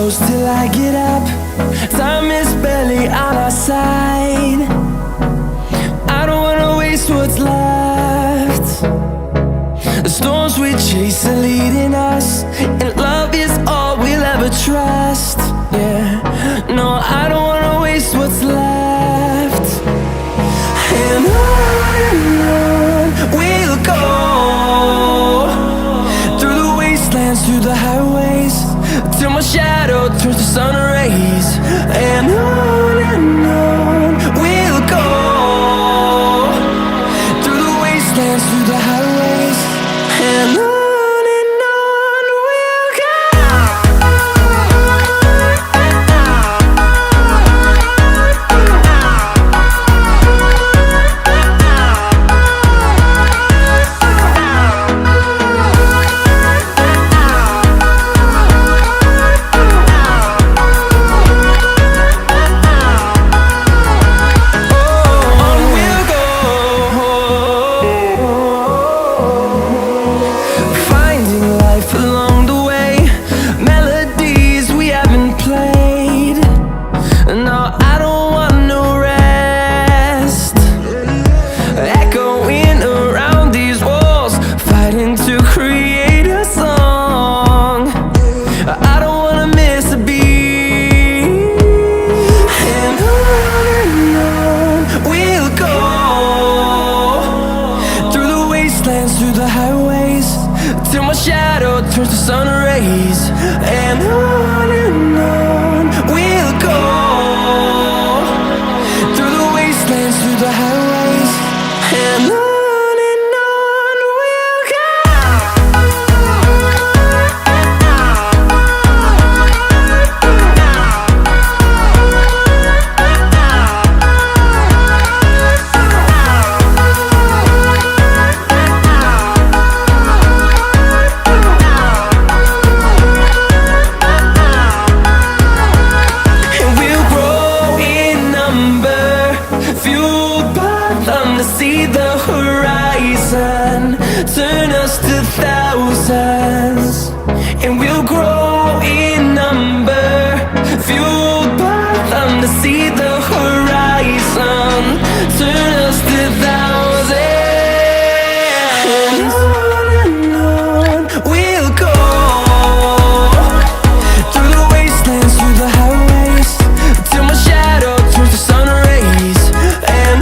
close till I get up. Time is barely on our side. I don't wanna waste what's left. The storms we chase are leading us, and love is all we'll ever trust. Yeah, no, I don't wanna waste what's left. And on we'll go, through the wastelands, through the highways, till my shadow turns to sun rays. And on we'll go, through the wastelands, through the highways, and on we'll go. Through the highways, till my shadow turns to sun rays. And on we'll go, through the wastelands, through the highways, and on we'll go. See the horizon turn us to thousands, and we'll grow in number, fueled by them to see the horizon turn us to thousands. And on we'll go, through the wastelands, through the highways, till my shadow turns to sun rays. And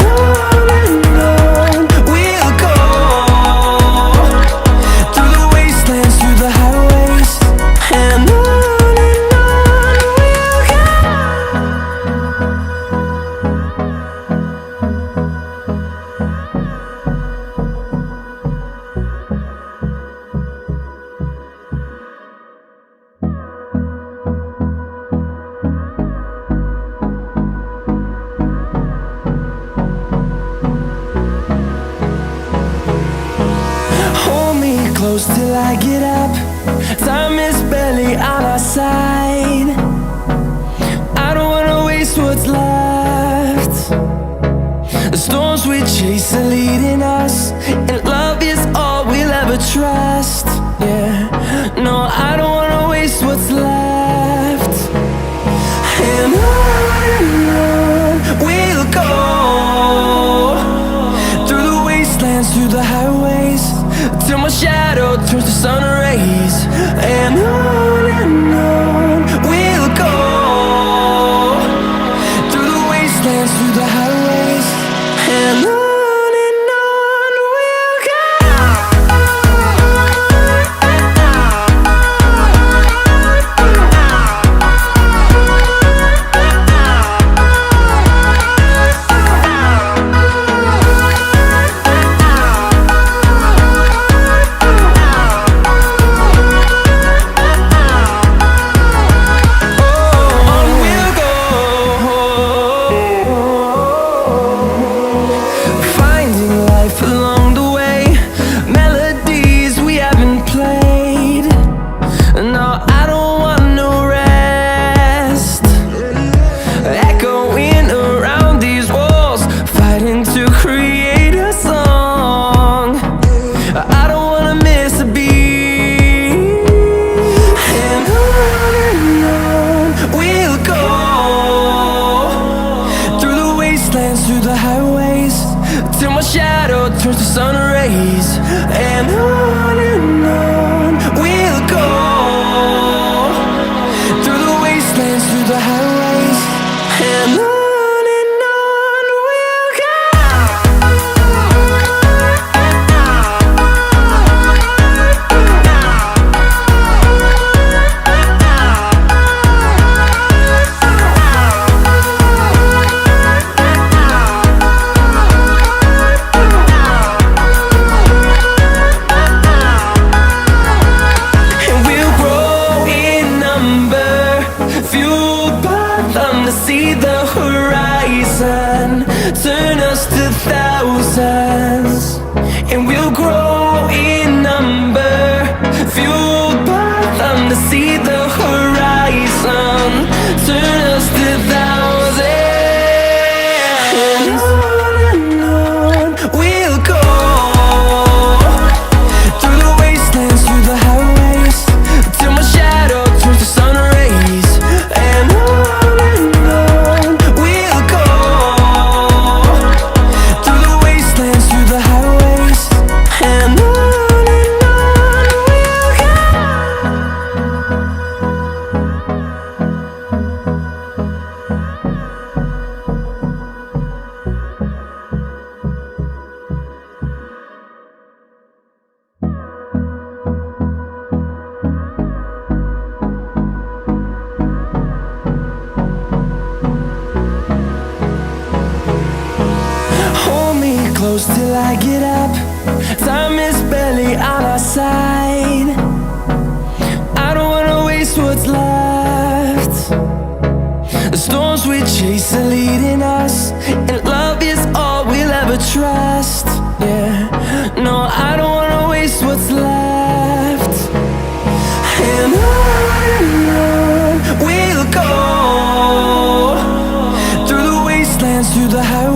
close till I get up. Time is barely on our side. I don't wanna waste what's left. The storms we chase are leading us, and love is all we'll ever trust. Yeah, no, I don't wanna waste what's left. And on we'll go, through the wastelands, through the highways, till my shadow turns to sun rays. And on we'll go, through the wastelands, through the highways, and on. We'll go. till my shadow turns to sun rays. And on we'll go, through the wastelands, through the highways. And on we'll go. See the horizon turn us to thousands, and we'll grow in number, fueled by them to see the horizon turn us to thousands. And on we'll go, through the wastelands, through the highways, till my shadow turns to sun rays. And close till I get up. Time is barely on our side. I don't wanna waste what's left. The storms we chase are leading us, and love is all we'll ever trust. Yeah, no, I don't wanna waste what's left. And on we'll go, through the wastelands, through the highways.